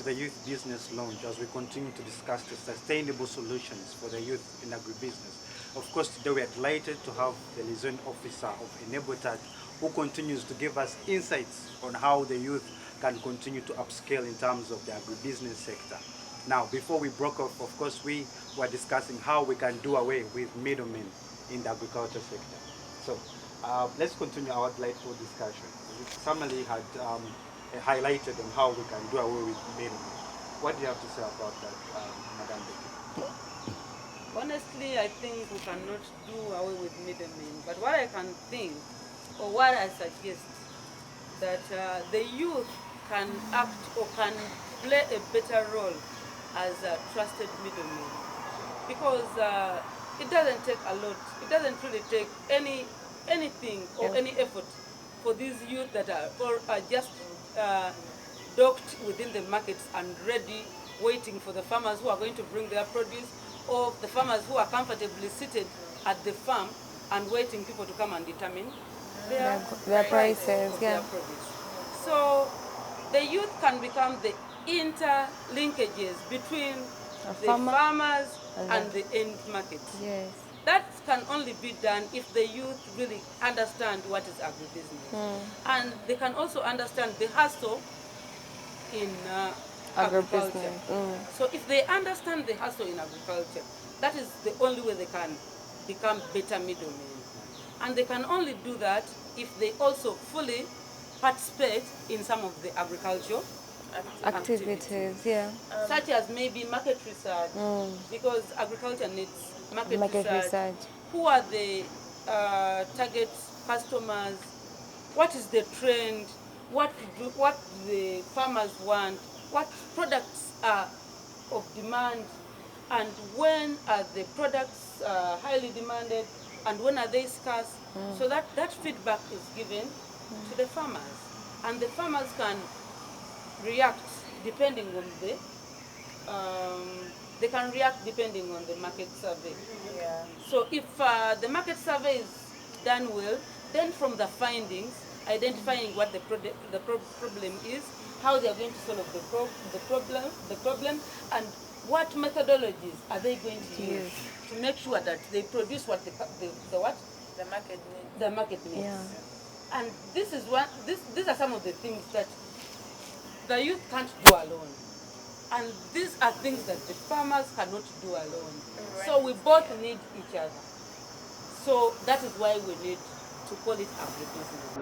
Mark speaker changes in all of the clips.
Speaker 1: the Youth Business Lounge as we continue to discuss the sustainable solutions for the youth in agribusiness. Of course, today we are delighted to have the liaison officer of Enabletat, who continues to give us insights on how the youth can continue to upscale in terms of the agribusiness sector. Now, before we broke off, of course, we were discussing how we can do away with middlemen in the agriculture sector. So let's continue our delightful discussion. Samali had highlighted on how we can do away with middlemen. What do you have to say about that, Madam Becky?
Speaker 2: Honestly, I think we cannot do away with middlemen. But what I can think, or what I suggest, that the youth can act or can play a better role as a trusted middleman. Because it doesn't take a lot. It doesn't really take anything or any effort for these youth that are just docked within the markets and ready, waiting for the farmers who are going to bring their produce, or the farmers who are comfortably seated at the farm and waiting people to come and determine their prices of their produce. So the youth can become the interlinkages between the farmers and the end market. Yes. That can only be done if the youth really understand what is agribusiness. And they can also understand the hustle in agriculture. So if they understand the hustle in agriculture, that is the only way they can become better middlemen. And they can only do that if they also fully participate in some of the agricultural activities. Such as maybe market research, because agriculture needs market research. Who are the target customers? What is the trend? What the farmers want? What products are of demand? And when are the products highly demanded? And when are they scarce? So that feedback is given to the farmers. And the farmers can react depending on the they can react depending on the market survey. So if the market survey is done well, then from the findings, identifying what the problem is, how they are going to solve the problem, and what methodologies are they going to use to make sure that they produce what the market needs. And these are some of the things that the youth can't do alone. And these are things that the farmers cannot do alone. So we both need each other. So that is why we need to call it agribusiness.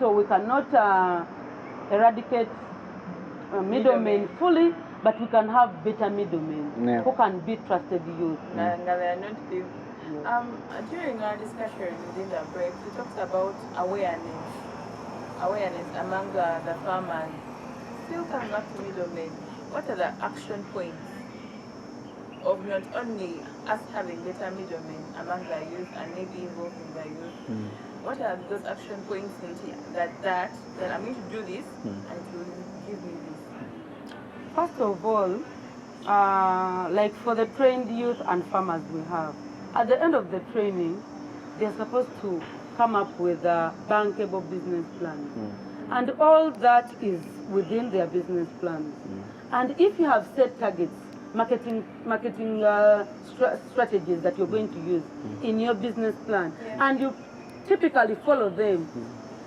Speaker 2: So we cannot eradicate middlemen fully, but we can have better middlemen who can be trusted youth.
Speaker 3: During our discussion within the break, we talked about awareness among the farmers. Still coming back to middlemen, what are the action points of not only us having better middlemen among the youth and maybe involving the youth? What are those action points that I'm going to do this and it will give me this?
Speaker 2: First of all, like for the trained youth and farmers we have, at the end of the training, they're supposed to come up with a bankable business plan. And all that is within their business plans. And if you have set targets, marketing strategies that you're going to use in your business plan, and you typically follow them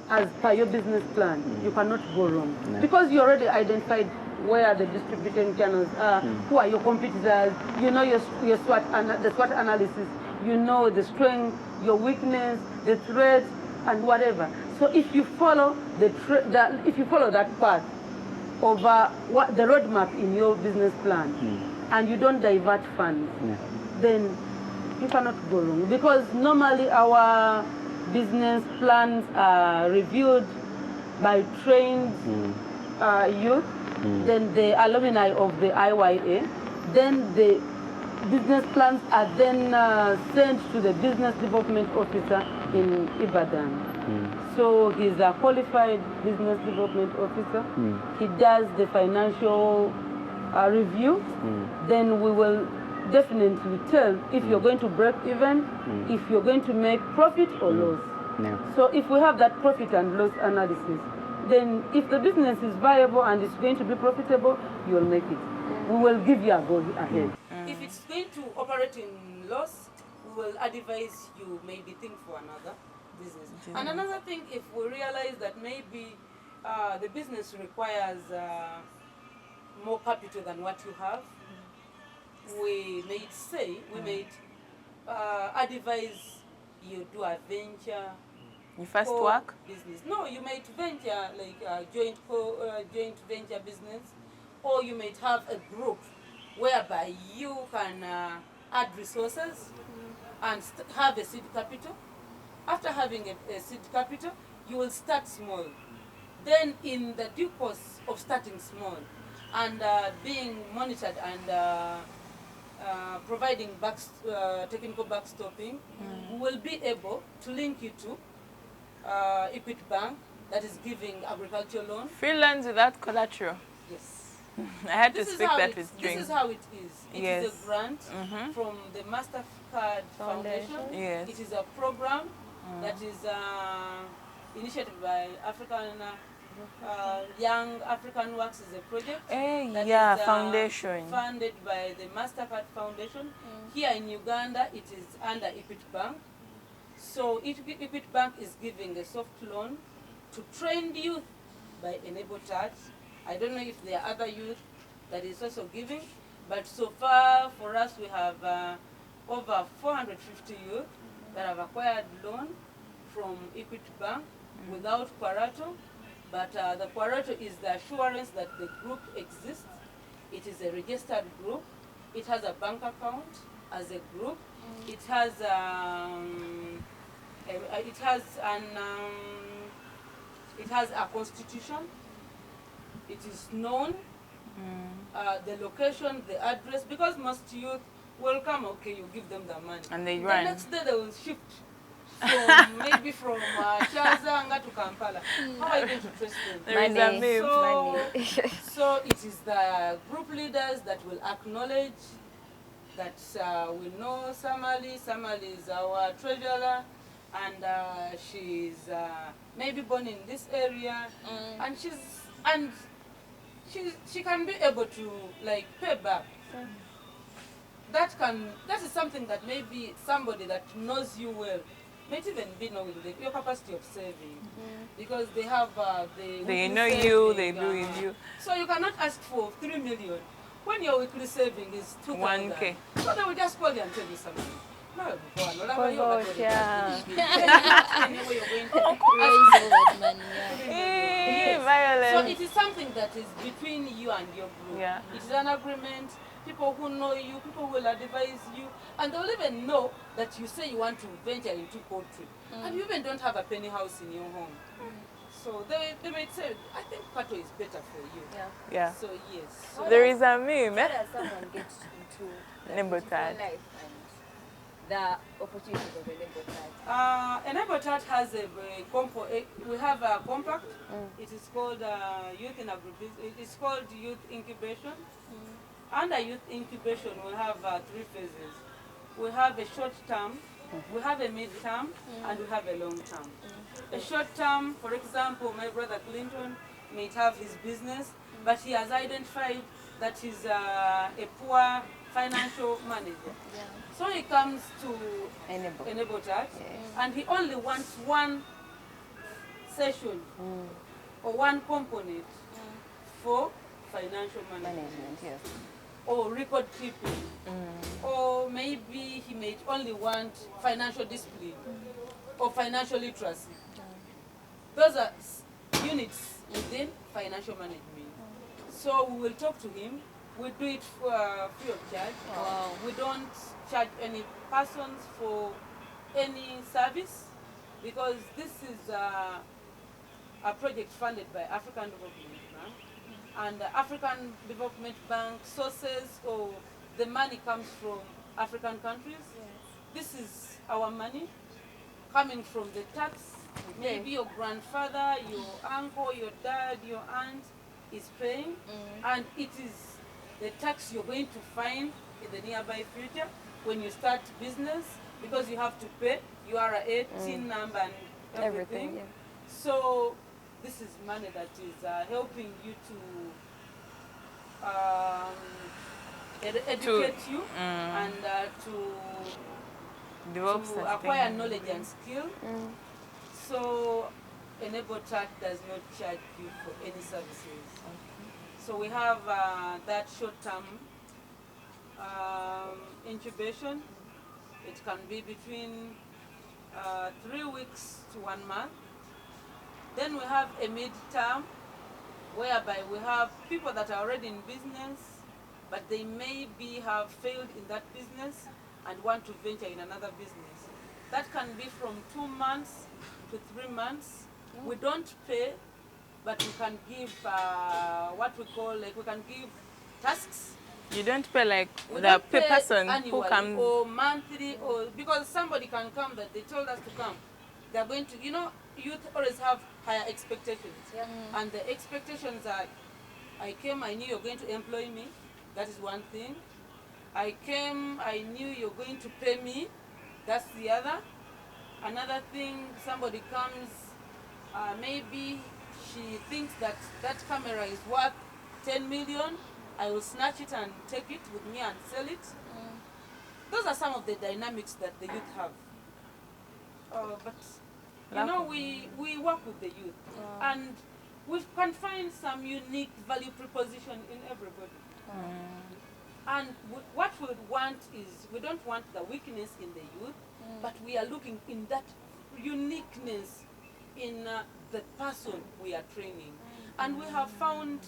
Speaker 2: as per your business plan, you cannot go wrong. Because you already identified where the distribution channels are, who are your competitors, you know your SWOT analysis, you know the strength, your weakness, the threat, and whatever. So if you follow that path over the roadmap in your business plan, and you don't divert funds, then you cannot go wrong. Because normally our business plans are reviewed by trained youth, then the alumni of the IYA, then the business plans are then sent to the business development officer in Ibadan. So he's a qualified business development officer. He does the financial review. Then we will definitely tell if you're going to break even, if you're going to make profit or loss. So if we have that profit and loss analysis, then if the business is viable and it's going to be profitable, you'll make it. We will give you a go ahead. If it's going to operate in loss, we will advise you maybe think for another business. And another thing, if we realize that maybe the business requires more capital than what you have, we may say, we may advise you do a venture.
Speaker 3: You first work?
Speaker 2: Business. No, you might venture like a joint venture business, or you might have a group whereby you can add resources and have a seed capital. After having a seed capital, you will start small. Then in the due course of starting small and being monitored and providing technical backstopping, we will be able to link you to Equity Bank that is giving agricultural loan.
Speaker 3: Free loans without collateral.
Speaker 2: Yes.
Speaker 3: I had to speak that with strings.
Speaker 2: This is how it is. It is a grant from the Mastercard Foundation.
Speaker 3: Yes.
Speaker 2: It is a program that is initiated by Young African Works is a project. That is,
Speaker 3: foundation.
Speaker 2: Funded by the Mastercard Foundation. Here in Uganda, it is under Equity Bank. So Equity Bank is giving a soft loan to trained youth by Enable Touch. I don't know if there are other youth that is also giving, but so far for us we have over 450 youth that have acquired loan from Equity Bank without collateral. But the collateral is the assurance that the group exists. It is a registered group. It has a bank account as a group. It has a constitution. It is known. The location, the address, because most youth will come. Okay, you give them the money,
Speaker 3: and they
Speaker 2: the
Speaker 3: run.
Speaker 2: next day they will shift. Maybe from Chazanga to Kampala. How are you going to trace them?
Speaker 3: There is a move.
Speaker 2: So it is the group leaders that will acknowledge that we know Samali. Samali is our treasurer, and she's maybe born in this area, and she can be able to like pay back. That is something that maybe somebody that knows you well might even be knowing your capacity of saving, because they have
Speaker 3: they know you, they believe you.
Speaker 2: So you cannot ask for 3 million when your weekly saving is 2,000.
Speaker 3: 1K.
Speaker 2: So they will just call you and tell you something. No, so it is something that is between you and your group.
Speaker 3: Yeah.
Speaker 2: It is an agreement. People who know you, people will advise you, and they'll even know that you say you want to venture into poultry, and you even don't have a penny house in your home. So they might say, I think cattle is better for you.
Speaker 3: Yeah.
Speaker 2: So yes.
Speaker 3: So there is a meme.
Speaker 4: How does someone get into
Speaker 3: Enable Touch
Speaker 4: life and the opportunities of Enable Touch?
Speaker 2: Enable Touch has we have a compact. It is called Youth in Agribusiness. It is called Youth Incubation. Under youth incubation, we have 3 phases. We have a short term, we have a mid term, and we have a long term. A short term, for example, my brother Clinton may have his business, but he has identified that he's a poor financial manager. So he comes to Enable Touch, and he only wants one session or one component for financial management. Or record keeping, or maybe he may only want financial discipline or financial literacy. Those are units within financial management. So we will talk to him. We do it for free of charge. We don't charge any persons for any service, because this is a project funded by African Development Bank. And the African Development Bank sources or the money comes from African countries. This is our money coming from the tax. Maybe your grandfather, your uncle, your dad, your aunt is paying, and it is the tax you're going to find in the nearby future when you start business, because you have to pay URA, TIN number, and everything. So this is money that is helping you to educate you and to
Speaker 3: Develop
Speaker 2: acquire knowledge and skill. So Enable Track does not charge you for any services. So we have that short-term incubation. It can be between 3 weeks to 1 month. Then we have a mid-term, whereby we have people that are already in business, but they maybe have failed in that business and want to venture in another business. That can be from 2 months to 3 months. We don't pay, but we can give what we call, like, we can give tasks.
Speaker 3: You don't pay like
Speaker 2: We
Speaker 3: the
Speaker 2: don't pay
Speaker 3: person who
Speaker 2: annually
Speaker 3: comes.
Speaker 2: or monthly, or because somebody can come that they told us to come. They're going to, youth always have higher expectations. And the expectations are, I came, I knew you're going to employ me. That is one thing. I came, I knew you're going to pay me. That's the other. Another thing, somebody comes, maybe she thinks that that camera is worth 10 million. I will snatch it and take it with me and sell it. Those are some of the dynamics that the youth have. But we work with the youth, and we can find some unique value proposition in everybody. And what we want is, we don't want the weakness in the youth, but we are looking in that uniqueness in the person we are training. And we have found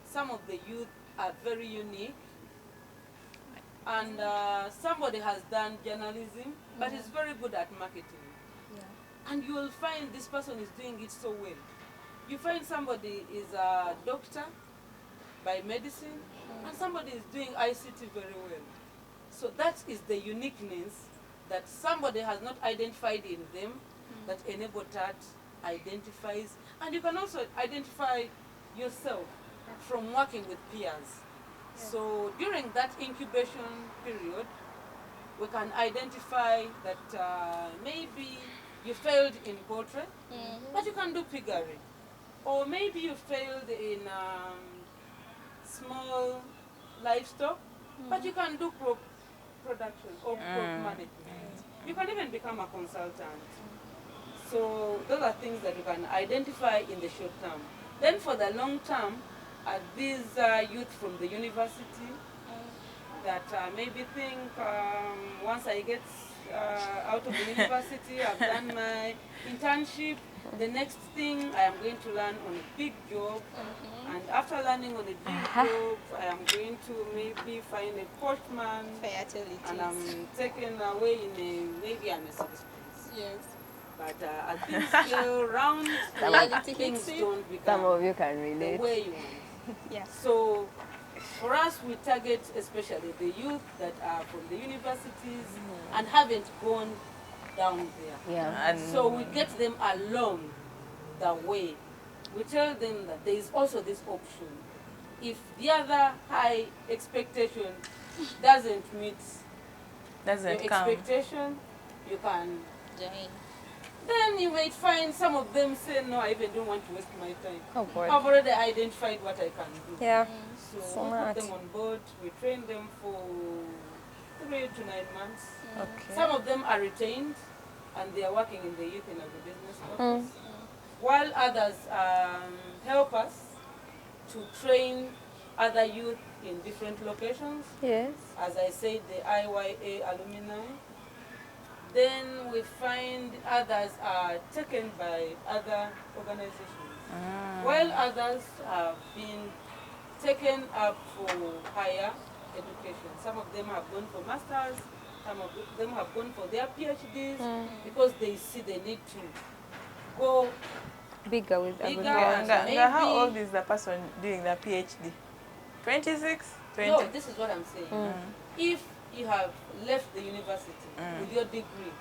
Speaker 2: some of the youth are very unique. And somebody has done journalism, but is very good at marketing. And you will find this person is doing it so well. You find somebody is a doctor by medicine, and somebody is doing ICT very well. So that is the uniqueness that somebody has not identified in them, that Enable Tat identifies. And you can also identify yourself from working with peers. So during that incubation period, we can identify that maybe you failed in poultry, but you can do piggery. Or maybe you failed in small livestock, but you can do crop production or crop management. You can even become a consultant. So those are things that you can identify in the short term. Then for the long term, these youth from the university that maybe think once I get out of the university, I've done my internship, the next thing I am going to learn on a big job. And after learning on a big job, I am going to maybe find a postman, and I'm taken away in maybe an Mercedes Benz.
Speaker 4: Yes.
Speaker 2: But as things go round, things don't become
Speaker 5: Some of you can relate.
Speaker 2: the way you want.
Speaker 4: Yeah.
Speaker 2: So for us, we target especially the youth that are from the universities and haven't gone down there.
Speaker 5: Yeah.
Speaker 3: And
Speaker 2: So we get them along the way. We tell them that there is also this option. If the other high expectation doesn't meet
Speaker 3: doesn't
Speaker 2: your
Speaker 3: come.
Speaker 2: expectation, you can.
Speaker 4: Join.
Speaker 2: Then you might find some of them say, no, I even don't want to waste my time.
Speaker 5: Oh boy.
Speaker 2: I've already identified what I can do.
Speaker 5: Yeah.
Speaker 2: So we
Speaker 5: Smart.
Speaker 2: put them on board, we train them for 3 to 9 months.
Speaker 3: Okay.
Speaker 2: Some of them are retained and they are working in the youth and agribusiness office. While others help us to train other youth in different locations.
Speaker 5: Yes.
Speaker 2: As I said, the IYA alumni. Then we find others are taken by other organizations. While others have been taken up for higher education. Some of them have gone for masters, some of them have gone for their PhDs because they see the need to go
Speaker 5: Bigger with
Speaker 2: bigger.
Speaker 5: agriculture.
Speaker 2: And
Speaker 3: How
Speaker 2: maybe-
Speaker 3: old is the person doing the PhD? 26? 20?
Speaker 2: No, this is what I'm saying. If you have left the university with your degree,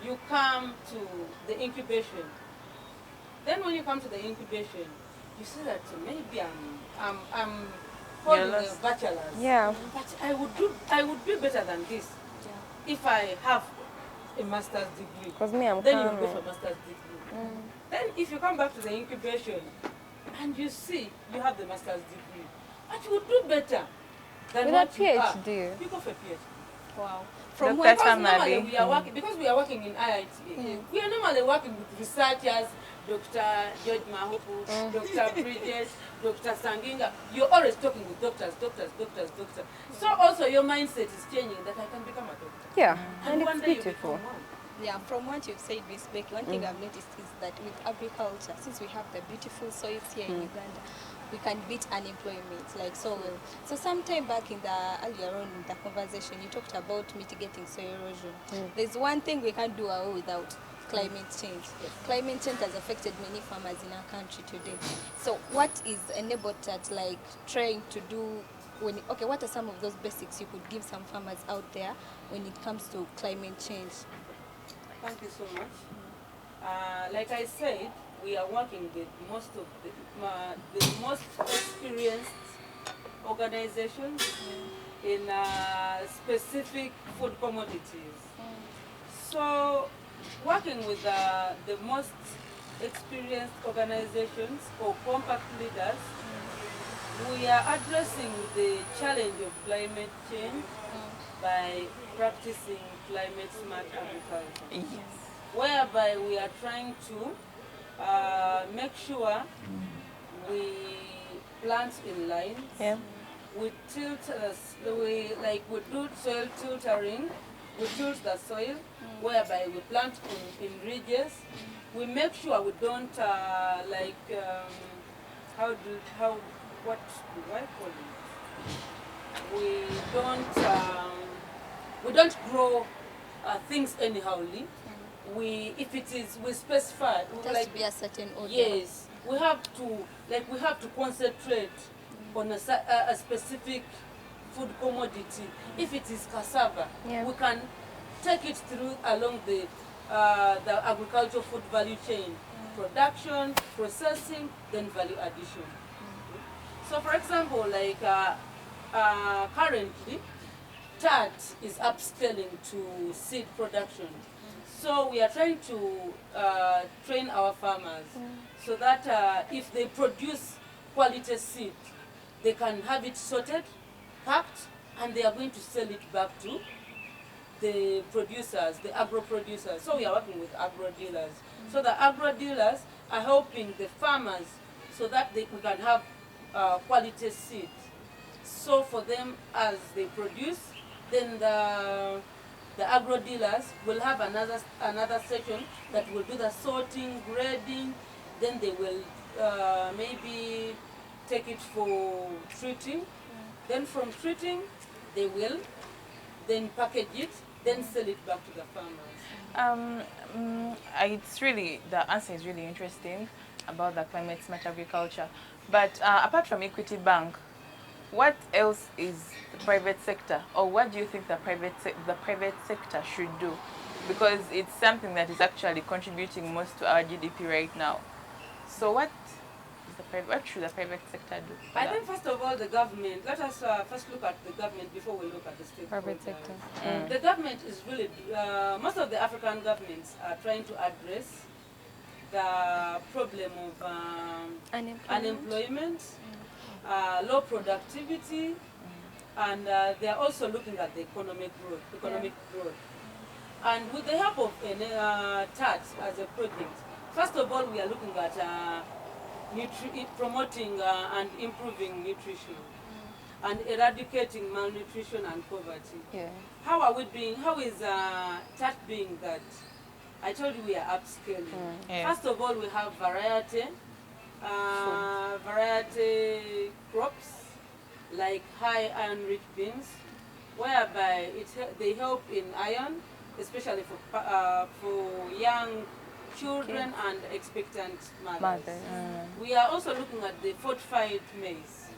Speaker 2: you come to the incubation. Then when you come to the incubation, you see that maybe I'm holding a
Speaker 3: lost.
Speaker 2: bachelor's.
Speaker 5: Yeah.
Speaker 2: But I would be better than this if I have a master's degree.
Speaker 5: Because me, I'm
Speaker 2: Then you
Speaker 5: calm.
Speaker 2: go for a master's degree. Then if you come back to the incubation and you see you have the master's degree, but you would do better than
Speaker 5: With
Speaker 2: what
Speaker 5: a
Speaker 2: you are.
Speaker 5: PhD.
Speaker 2: You go for a PhD.
Speaker 4: Wow.
Speaker 5: From
Speaker 4: From
Speaker 2: Because
Speaker 4: what?
Speaker 2: normally we are working, because we are working in IIT, we are normally working with researchers, Dr. George Mahopu, Dr. Bridges, Dr. Sanginga. You're always talking with doctors. So also your mindset is changing that I can become a doctor.
Speaker 5: Yeah,
Speaker 2: And
Speaker 5: and
Speaker 2: one
Speaker 5: it's
Speaker 2: day you
Speaker 5: beautiful.
Speaker 2: become one.
Speaker 4: Yeah, from what you've said, Miss Becky, one thing I've noticed is that with agriculture, since we have the beautiful soils here in Uganda, we can beat unemployment like so well. So sometime back in the earlier on in the conversation, you talked about mitigating soil erosion. There's one thing we can't do away without: climate change. Climate change has affected many farmers in our country today. So what is Enabled like trying to do when, okay, what are some of those basics you could give some farmers out there when it comes to climate change?
Speaker 2: Thank you so much. Like I said, we are working with most of the most experienced organizations in specific food commodities. So, working with the most experienced organizations or compact leaders, we are addressing the challenge of climate change by practicing climate smart agriculture.
Speaker 5: Yes.
Speaker 2: Whereby we are trying to make sure we plant in lines.
Speaker 5: Yeah.
Speaker 2: We tilt, we do soil tiltering. We tilt the soil, whereby we plant in ridges. We make sure we don't what do I call it? We don't grow things anyhowly. If it is, we specify.
Speaker 4: It has to be a certain order.
Speaker 2: Yes, we have to concentrate on a specific food commodity. If it is cassava, we can take it through along the agricultural food value chain: production, processing, then value addition. So, for example, currently, TAT is upscaling to seed production. So we are trying to train our farmers so that if they produce quality seed, they can have it sorted, packed, and they are going to sell it back to the producers, the agro producers. So we are working with agro dealers. So the agro dealers are helping the farmers so that we can have quality seed. So for them, as they produce, then the agro dealers will have another section that will do the sorting, grading. Then they will maybe take it for treating. Then from treating, they will then package it, then sell it back to the farmers.
Speaker 6: It's really, the answer is really interesting about the climate smart agriculture. But apart from Equity Bank, what else is the private sector, or what do you think the private sector should do? Because it's something that is actually contributing most to our GDP right now. So what should the private sector do?
Speaker 2: I think first of all, the government. Let us first look at the government before we look at the state.
Speaker 5: Private sector.
Speaker 2: The government is really most of the African governments are trying to address the problem of unemployment, low productivity, and they are also looking at the economic growth. And with the help of TAT as a project, first of all, we are looking at promoting and improving nutrition and eradicating malnutrition and poverty.
Speaker 5: Yeah.
Speaker 2: How are we doing? How is TAT doing that? I told you we are upscaling. First of all, we have variety crops like high iron-rich beans, whereby they help in iron, especially for young children and expectant mothers. We are also looking at the fortified maize.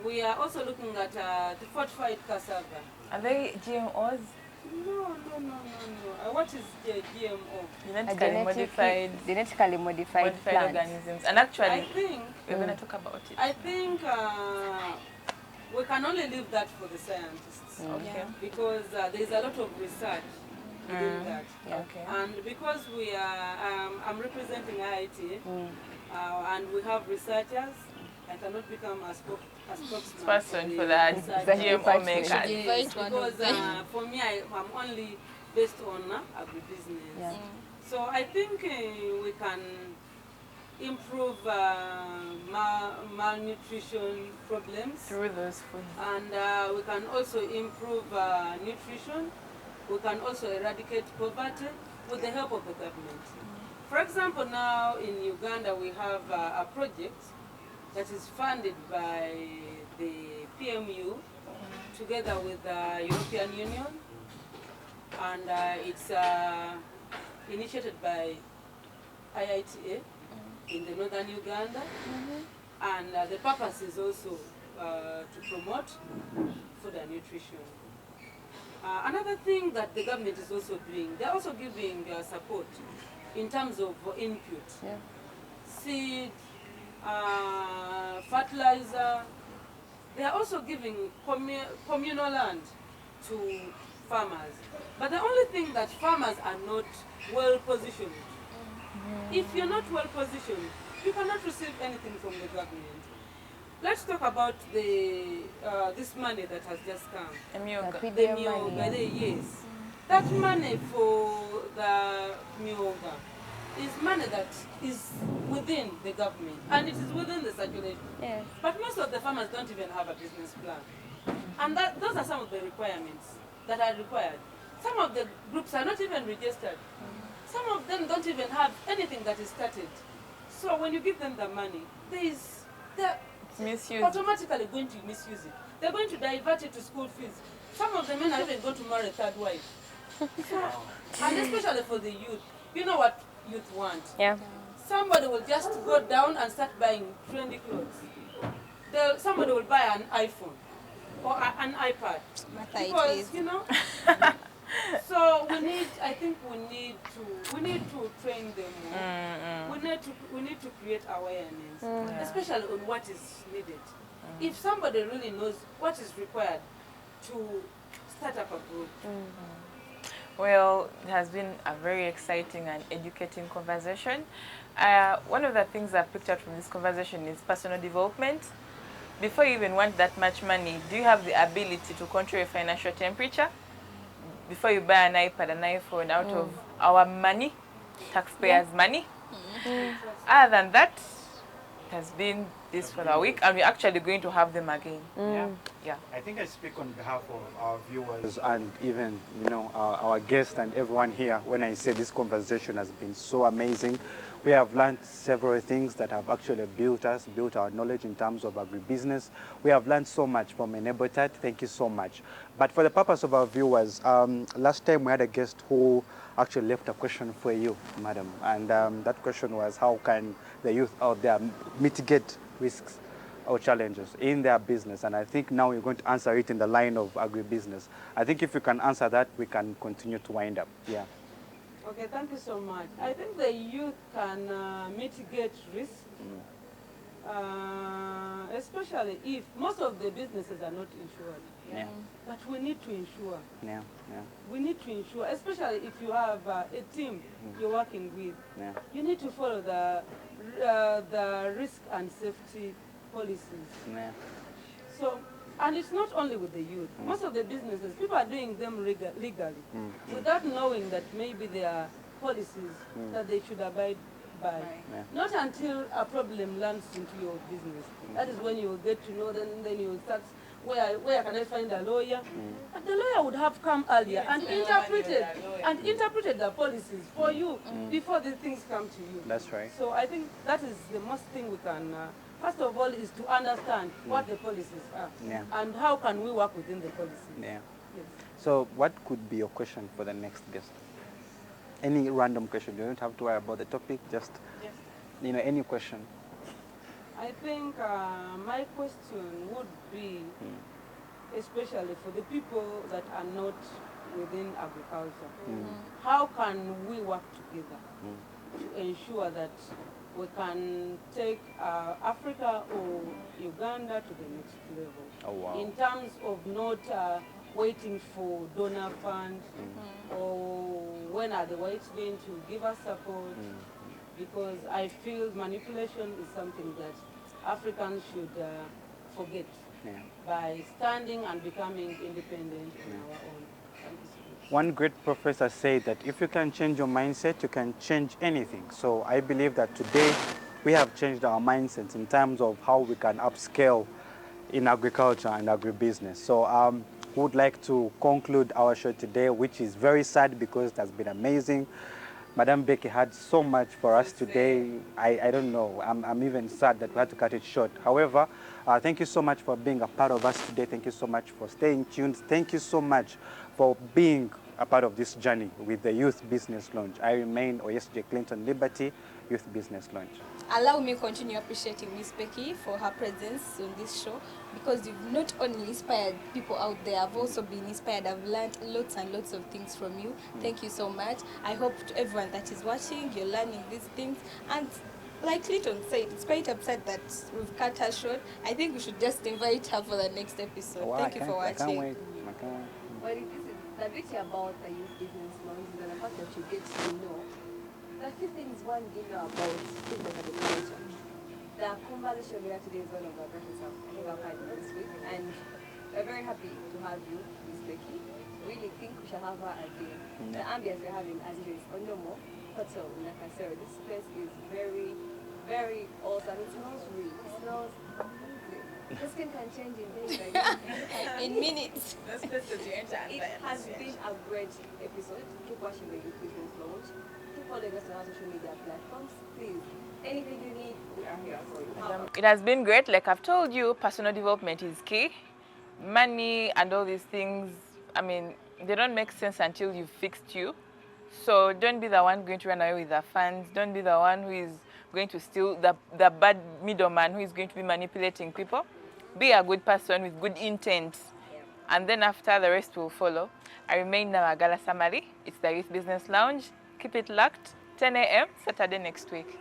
Speaker 2: We are also looking at the fortified cassava.
Speaker 6: Are they GMOs?
Speaker 2: No. What is the GMO?
Speaker 6: Genetically modified
Speaker 5: plants.
Speaker 6: organisms. And actually,
Speaker 2: I think
Speaker 6: we're going to talk about it.
Speaker 2: I think we can only leave that for the scientists.
Speaker 6: Okay.
Speaker 2: Because there is a lot of research within that.
Speaker 6: Okay.
Speaker 2: And because we are, I'm representing IIT, and we have researchers, I cannot become a spokesperson
Speaker 6: Person for
Speaker 2: the
Speaker 6: that
Speaker 2: researchers.
Speaker 6: GMO makers.
Speaker 4: Should
Speaker 2: Yes,
Speaker 4: invite one of
Speaker 2: because
Speaker 4: them.
Speaker 2: for me, I'm only based on agribusiness.
Speaker 5: Yeah.
Speaker 2: So I think we can improve malnutrition problems,
Speaker 6: Through those foods.
Speaker 2: and we can also improve nutrition. We can also eradicate poverty with the help of the government. For example, now in Uganda we have a project that is funded by the PMU together with the European Union, and it's initiated by IITA in the northern Uganda, and the purpose is also to promote food and nutrition. Another thing that the government is also doing, they're also giving support in terms of input, seed, fertilizer. They are also giving communal land to farmers. But the only thing that farmers are not well positioned. If you're not well positioned, you cannot receive anything from the government. Let's talk about the this money that has just come.
Speaker 6: Emioga.
Speaker 2: The Myoga, yes. That money for the Myoga is money that is within the government, and it is within the circulation.
Speaker 5: Yes.
Speaker 2: But most of the farmers don't even have a business plan. And those are some of the requirements that are required. Some of the groups are not even registered. Some of them don't even have anything that is started. So when you give them the money, they're
Speaker 6: Misuse.
Speaker 2: automatically going to misuse it. They're going to divert it to school fees. Some of the men are even going to marry a third wife. And especially for the youth, you know what youth want.
Speaker 5: Yeah.
Speaker 2: Somebody will just go down and start buying trendy clothes. Somebody will buy an iPhone or an iPad.
Speaker 4: Martha, it
Speaker 2: Because,
Speaker 4: is.
Speaker 2: you know, so I think we need to train them more. We need to create awareness, especially on what is needed. If somebody really knows what is required to start up a group.
Speaker 6: Well, it has been a very exciting and educating conversation. One of the things I've picked up from this conversation is personal development. Before you even want that much money, do you have the ability to control your financial temperature? Before you buy an iPad, an iPhone out of our money, taxpayers' money. Other than that, it has been this for the week, and we're actually going to have them again. Yeah.
Speaker 1: I think I speak on behalf of our viewers and even, you know, our guests and everyone here when I say this conversation has been so amazing. We have learned several things that have actually built our knowledge in terms of agribusiness. We have learned so much from Enabled. Thank you so much. But for the purpose of our viewers, last time we had a guest who actually left a question for you, madam. And that question was, how can the youth out there mitigate risks or challenges in their business? And I think now you're going to answer it in the line of agribusiness. I think if you can answer that, we can continue to wind up. Yeah.
Speaker 2: Okay, thank you so much. I think the youth can mitigate risk, especially if most of the businesses are not insured.
Speaker 1: Yeah.
Speaker 2: But we need to insure.
Speaker 1: Yeah. Yeah.
Speaker 2: We need to insure, especially if you have a team you're working with.
Speaker 1: Yeah.
Speaker 2: You need to follow the risk and safety policies.
Speaker 1: Yeah.
Speaker 2: So, and it's not only with the youth. Most of the businesses, people are doing them legally without knowing that maybe there are policies that they should abide by.
Speaker 1: Yeah.
Speaker 2: Not until a problem lands into your business. That is when you will get to know, then you will start, where can I find a lawyer? But the lawyer would have come earlier and interpreted the policies for you before the things come to you.
Speaker 1: That's right.
Speaker 2: So I think that is the most thing we can, first of all, is to understand what the policies are and how can we work within the policies.
Speaker 1: Yeah.
Speaker 2: Yes.
Speaker 1: So what could be your question for the next guest? Any random question. You don't have to worry about the topic. Just, you know, any question.
Speaker 2: I think my question would be, especially for the people that are not within agriculture, how can we work together to ensure that we can take Africa or Uganda to the next level?
Speaker 1: Oh, wow.
Speaker 2: In terms of not waiting for donor funds, or when are the whites going to give us support, because I feel manipulation is something that Africans should forget by standing and becoming independent on our own. Thank you so much.
Speaker 1: One great professor said that if you can change your mindset, you can change anything. So I believe that today we have changed our mindsets in terms of how we can upscale in agriculture and agribusiness. So we would like to conclude our show today, which is very sad because it has been amazing. Madam Becky had so much for us today. I don't know. I'm even sad that we had to cut it short. However, thank you so much for being a part of us today. Thank you so much for staying tuned. Thank you so much for being a part of this journey with the Youth Business Lounge. I remain Oyesje Clinton Liberty, Youth Business Lounge.
Speaker 4: Allow me to continue appreciating Miss Becky for her presence on this show, because you've not only inspired people out there, I've also been inspired. I've learned lots and lots of things from you. Thank you so much. I hope to everyone that is watching, you're learning these things. And like Clinton said, it's quite upset that we've cut her short. I think we should just invite her for the next episode.
Speaker 1: Wow,
Speaker 4: Thank you for watching.
Speaker 1: I can't wait. I can't wait.
Speaker 7: Well, this is the beauty about the Youth Business Lounge is the fact that you get to know the few things one didn't know about business agriculture. The conversation we had today is one of the greatest I've had this week, and we're very happy to have you, Miss Becky. Really think we shall have her again. The ambience we're having as it is Onomo Hotel in Nakasero. This place is very, very awesome. It smells real. It smells amazing. The skin can change in days like this.
Speaker 4: In minutes.
Speaker 7: It has been a great episode. Keep watching the Youth Business Lounge. Keep following us on our social media platforms. Please, anything you need, we are here for you.
Speaker 6: It has been great. Like I've told you, personal development is key. Money and all these things, I mean, they don't make sense until you've fixed you. So don't be the one going to run away with the funds. Don't be the one who is going to steal, the bad middleman who is going to be manipulating people. Be a good person with good intent. And then after, the rest will follow. I remain Nawagala Samari. It's the Youth Business Lounge. Keep it locked. 10 a.m. Saturday next week.